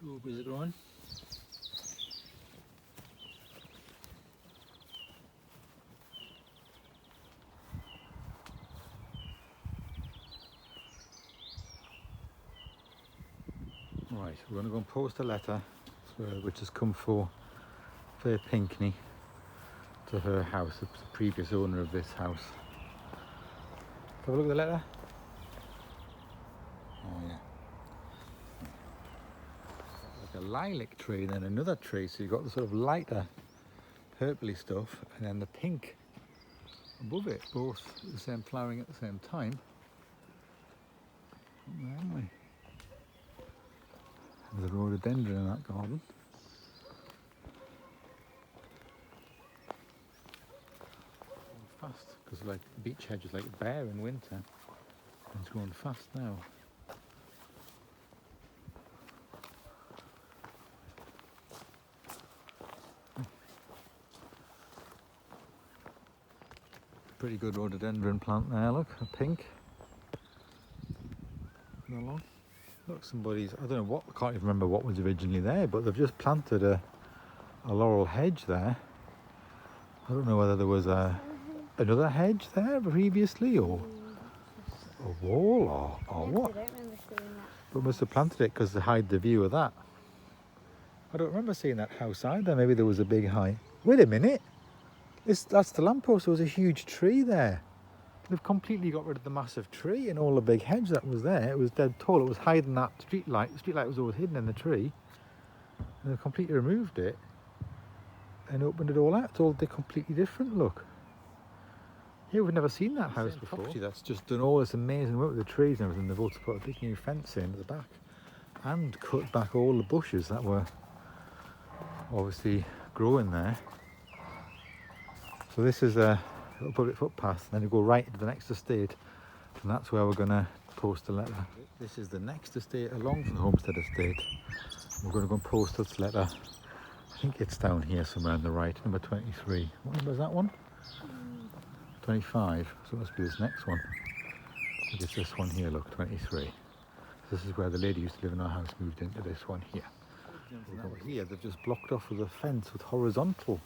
Strawberries are growing. Right, we're going to go and post a letter which has come for Fair Pinkney to her house, the previous owner of this house. Have a look at the letter. Oh yeah. Like a lilac tree and then another tree, so you've got the sort of lighter purpley stuff and then the pink above it, both the same flowering at the same time. There, haven't we? There's a rhododendron in that garden. Fast, because like beech hedge is like bare in winter. It's growing fast now. Pretty good rhododendron plant there, look, a pink. Along. Look, somebody's, I don't know what, I can't even remember what was originally there, but they've just planted a laurel hedge there. I don't know whether there was another hedge there previously, or a wall, or what. I don't remember seeing that. But must have planted it because to hide the view of that. I don't remember seeing that house either. Maybe there was a big high. Wait a minute. That's the lamppost. There was a huge tree there. They've completely got rid of the massive tree and all the big hedge that was there. It was dead tall. It was hiding that street light. The street light was always hidden in the tree. And they've completely removed it and opened it all out. It's all completely different look. Yeah, we've never seen that house before. Property that's just done all this amazing work with the trees and everything. They've also put a big new fence in at the back and cut back all the bushes that were obviously growing there. So this is a little public footpath, and then you go right into the next estate, and that's where we're going to post a letter. This is the next estate along from the Homestead estate. We're going to go and post this letter. I think it's down here somewhere on the right, number 23. What number is that one? 25, so it must be this next one. I think it's this one here, look, 23. This is where the lady used to live in our house, moved into this one here. Here they've just blocked off with a fence with horizontal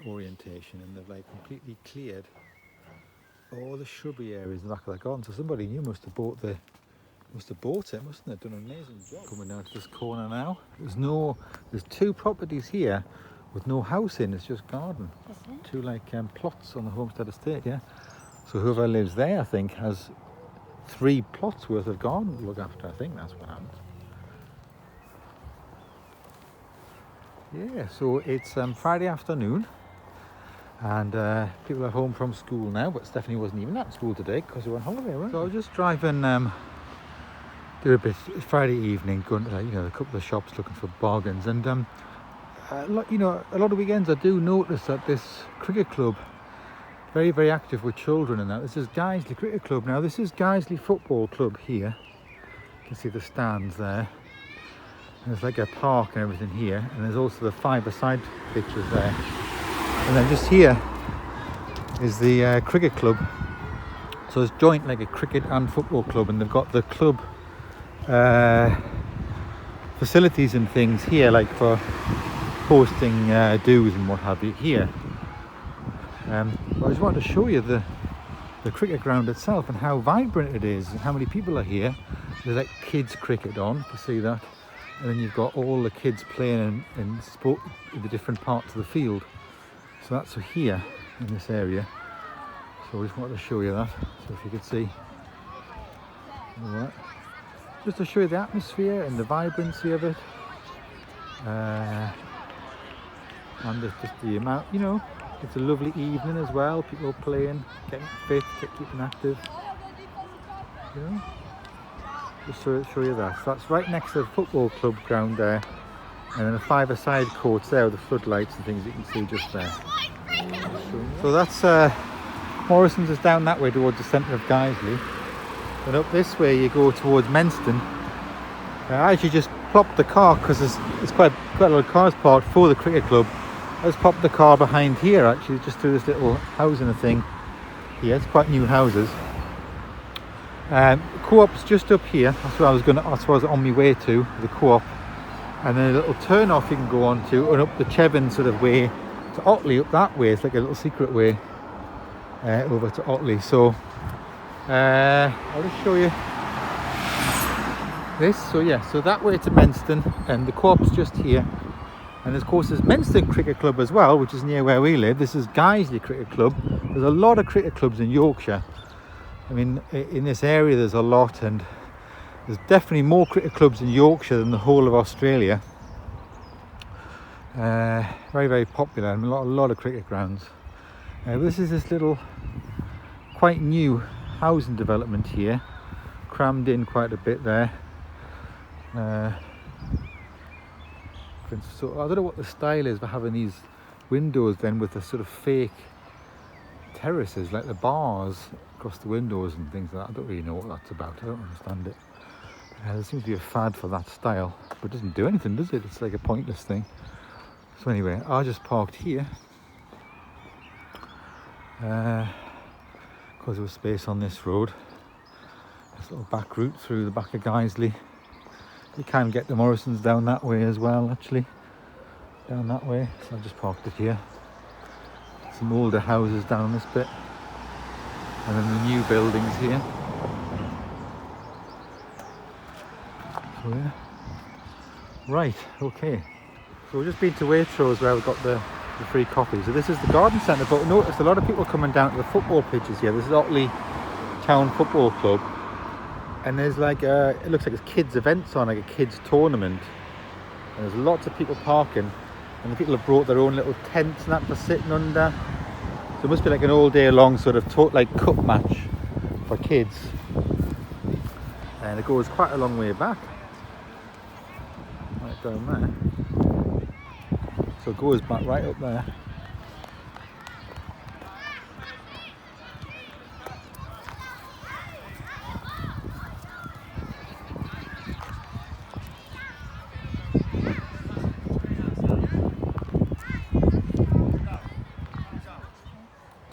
orientation, and they've like completely cleared all the shrubby areas in the back of the garden. So somebody new must have bought it, mustn't they? Done an amazing job. Coming down to this corner now. There's two properties here with no house in, it's just garden. Two like plots on the Homestead estate, yeah. So whoever lives there, I think, has 3 plots worth of garden to look after. I think that's what happens. Yeah, so it's Friday afternoon, and people are home from school now, but Stephanie wasn't even at school today because we were on holiday, weren't we? So I was just driving, do a bit Friday evening, going to a couple of shops looking for bargains, and a lot of weekends I do notice that this cricket club, very, very active with children and that. This is Guiseley Cricket Club now. This is Guiseley Football Club here. You can see the stands there. There's like a park and everything here, and there's also the 5-a-side pictures there. And then just here is the cricket club. So it's joint like a cricket and football club, and they've got the club facilities and things here, like for hosting dues and what have you here. But I just wanted to show you the cricket ground itself and how vibrant it is and how many people are here. There's like kids cricket on, you can see that. And then you've got all the kids playing in sport in the different parts of the field. So that's here in this area. So I just wanted to show you that. So if you could see. Alright. Just to show you the atmosphere and the vibrancy of it. And just the amount, it's a lovely evening as well. People playing, getting fit, keeping active. Just to show you that. So that's right next to the football club ground there, and then the 5-a-side courts there with the floodlights and things you can see just there. So that's Morrison's is down that way towards the centre of Guiseley, and up this way you go towards Menston. I actually just plopped the car because there's quite a lot of cars parked for the cricket club. I just popped the car behind here actually, just through this little housing thing here. It's quite new houses. Co-op's just up here. That's where I was on my way to, the co-op. and then a little turn off you can go on to, and up the Chevin sort of way to Otley, up that way. It's like a little secret way over to Otley. So I'll just show you this. So yeah, so that way to Menston, and the co-op's just here. And of course there's Menston Cricket Club as well, which is near where we live. This is Guiseley Cricket Club. There's a lot of cricket clubs in Yorkshire. I mean, in this area there's a lot, and there's definitely more cricket clubs in Yorkshire than the whole of Australia. Very, very popular, and a lot of cricket grounds. This is this little, quite new housing development here, crammed in quite a bit there. So I don't know what the style is for having these windows then with the sort of fake terraces, like the bars across the windows and things like that. I don't really know what that's about. I don't understand it. There seems to be a fad for that style, but it doesn't do anything, does it? It's like a pointless thing. So anyway, I just parked here because there was space on this road. This little back route through the back of Guiseley. You can get to Morrison's down that way as well, actually. Down that way. So I just parked it here. Some older houses down this bit. And then the new buildings here. So yeah. Right, okay. So we've just been to Waitrose where we've got the free coffee. So this is the garden centre, but notice a lot of people coming down to the football pitches here. This is Otley Town Football Club. And there's like it looks like it's kids events on, like a kids tournament. And there's lots of people parking, and the people have brought their own little tents and that for sitting under. So it must be like an all day long sort of like cup match for kids. And it goes quite a long way back, right down there. So it goes back right up there.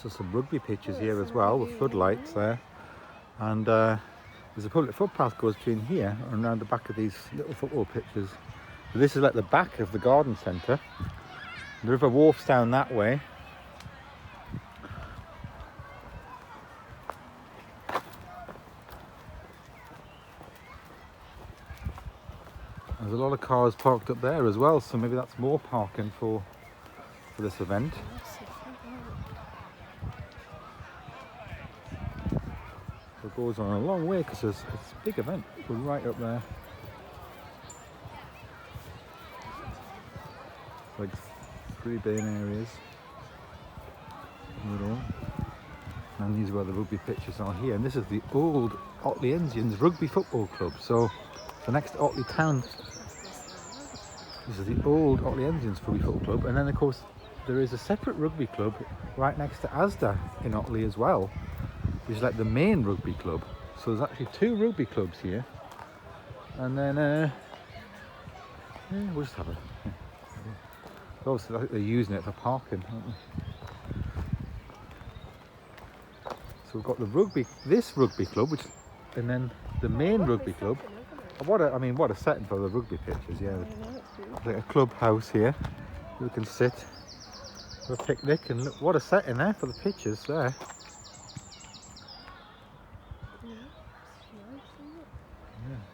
So some rugby pitches here as well with floodlights there, and there's a public footpath goes between here and around the back of these little football pitches. So this is like the back of the garden centre. The river wharf's down that way. There's a lot of cars parked up there as well, so maybe that's more parking for this event. It goes on a long way because it's a big event. We're right up there. Like 3 main areas. And these are where the rugby pitches are here. And this is the old Otleyhensians Rugby Football Club. So the next Otley Town, this is the old Otleyhensians Rugby Football Club. And then of course there is a separate rugby club right next to Asda in Otley as well, which is like the main rugby club. So there's actually 2 rugby clubs here. And then yeah, we'll just have a obviously I think they're using it for parking, aren't they? So we've got the rugby, this rugby club, which, and then the main rugby club. What a setting for the rugby pitches, yeah. There's like a clubhouse here. You can sit for a picnic, and look what a setting there for the pitches there. Yeah,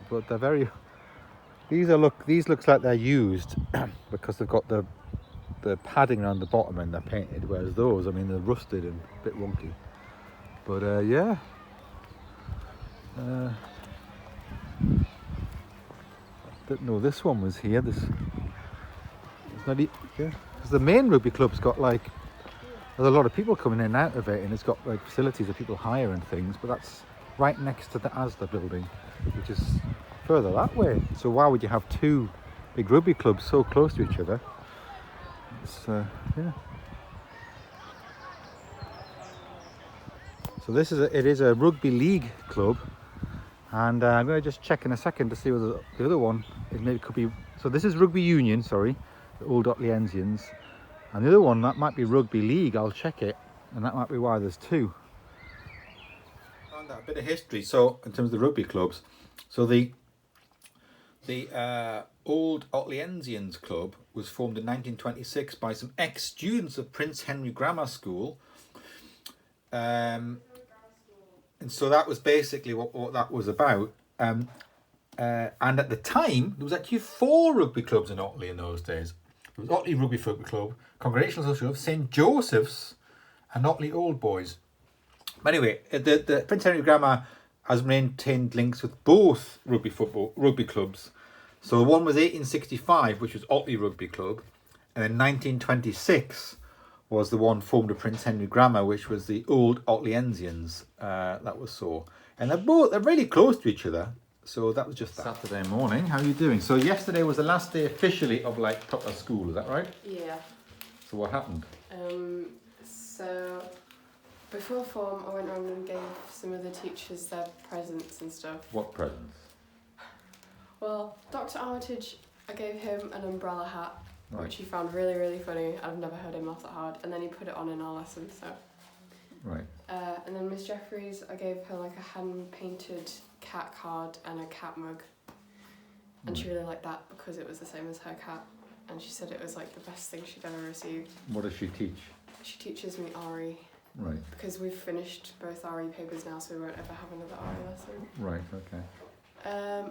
but they're very. These looks like they're used because they've got the padding around the bottom and they're painted, whereas those, I mean, they're rusted and a bit wonky. But yeah. Didn't know this one was here. It's not, yeah, because the main rugby club's got like, there's a lot of people coming in and out of it, and it's got like facilities that people hire and things, but that's right next to the Asda building, which is further that way. So why would you have 2 big rugby clubs so close to each other? It's, yeah. So it is a rugby league club, and I'm going to just check in a second to see whether the other one is maybe could be. So this is rugby union, sorry, the old Otleyhensians, and the other one that might be rugby league. I'll check it, and that might be why there's 2. Found out a bit of history. So in terms of the rugby clubs, so The Old Otliensians Club was formed in 1926 by some ex-students of Prince Henry Grammar School. And so that was basically what that was about. And at the time, there was actually 4 rugby clubs in Otley in those days. There was Otley Rugby Football Club, Congregational Social Club, St Joseph's, and Otley Old Boys. But anyway, the Prince Henry Grammar has maintained links with both rugby clubs. So one was 1865, which was Otley Rugby Club, and then 1926 was the one formed of Prince Henry Grammar, which was the Old Otliensians. That was so, and they're really close to each other. So that was just that. Saturday morning. How are you doing? So yesterday was the last day officially of like proper school. Is that right? Yeah. So what happened? So before form, I went around and gave some of the teachers their presents and stuff. What presents? Well, Dr. Armitage, I gave him an umbrella hat, Right. which he found really, really funny. I've never heard him laugh that hard. And then he put it on in our lesson, so. Right. And then Miss Jeffries, I gave her like a hand-painted cat card and a cat mug. And she really liked that because it was the same as her cat. And she said it was like the best thing she'd ever received. What does she teach? She teaches me RE. Right. Because we've finished both RE papers now, so we won't ever have another RE lesson. Right, okay.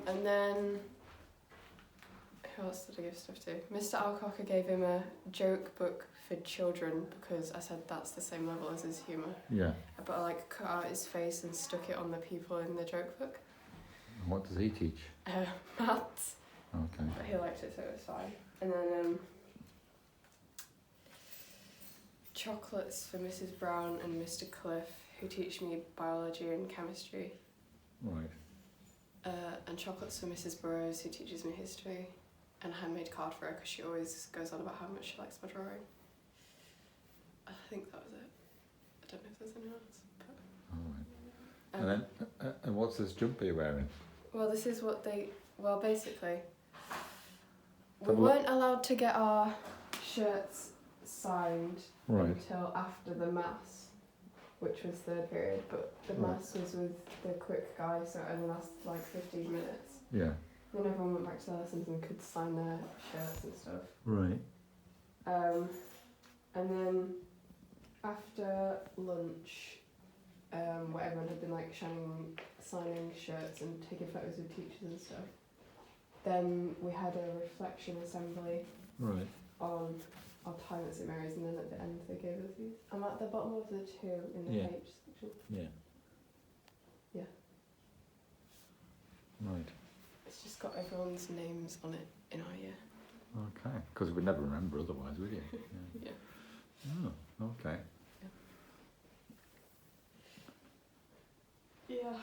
And then, who else did I give stuff to? Mr. Alcock, I gave him a joke book for children because I said that's the same level as his humour. Yeah. But I like cut out his face and stuck it on the people in the joke book. What does he teach? Maths. Okay. But he liked it, so it was fine. And then chocolates for Mrs. Brown and Mr. Cliff, who teach me biology and chemistry. Right. And chocolates for Mrs. Burrows, who teaches me history. And a handmade card for her because she always goes on about how much she likes my drawing. I think that was it. I don't know if there's anyone else. But, All right. And then, and what's this jumper you're wearing? Well, this is what they... Well, basically, we weren't allowed to get our shirts signed until after the mass, which was third period, but the mass was with the quick guy, so it only lasted like 15 minutes. Yeah. Then everyone went back to their lessons and could sign their shirts and stuff. Right. And then after lunch, where everyone had been like signing shirts and taking photos with teachers and stuff, then we had a reflection assembly on our time at St Mary's, and then at the end they gave us these. I'm at the bottom of the 2 in the H section. Yeah. Yeah. Right. It's just got everyone's names on it in our year. Okay. Because we'd never remember otherwise, would you? Yeah. Oh, okay. Yeah.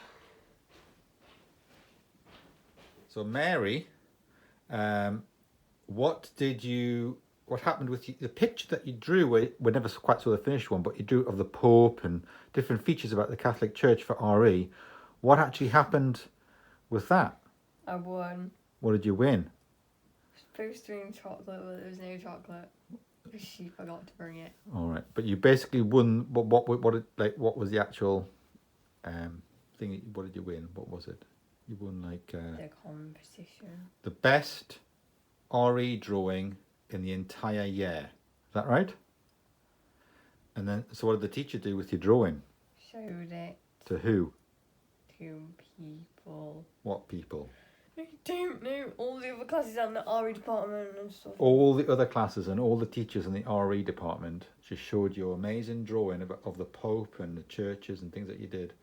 So Mary, what happened with the picture that you drew? We never quite saw the finished one, but you drew of the Pope and different features about the Catholic Church for RE. What actually happened with that? I won. What did you win? Supposed to win chocolate, but there was no chocolate because she forgot to bring it. All right, but you basically won. What was the actual thing? What did you win? What was it? You won like The competition. the best RE drawing in the entire year. Is that right? And then, so what did the teacher do with your drawing? Showed it To who? to people. What people? I don't know. All the other classes and the RE department and stuff. All the other classes and all the teachers in the RE department just showed your amazing drawing of the Pope and the churches and things that you did,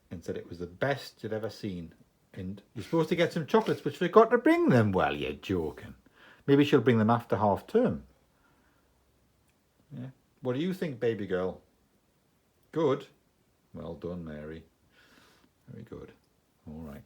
and said it was the best you'd ever seen. And you're supposed to get some chocolates, but you forgot to bring them. Well, you're joking. Maybe she'll bring them after half term. Yeah. What do you think, baby girl? Good. Well done, Mary. Very good. All right.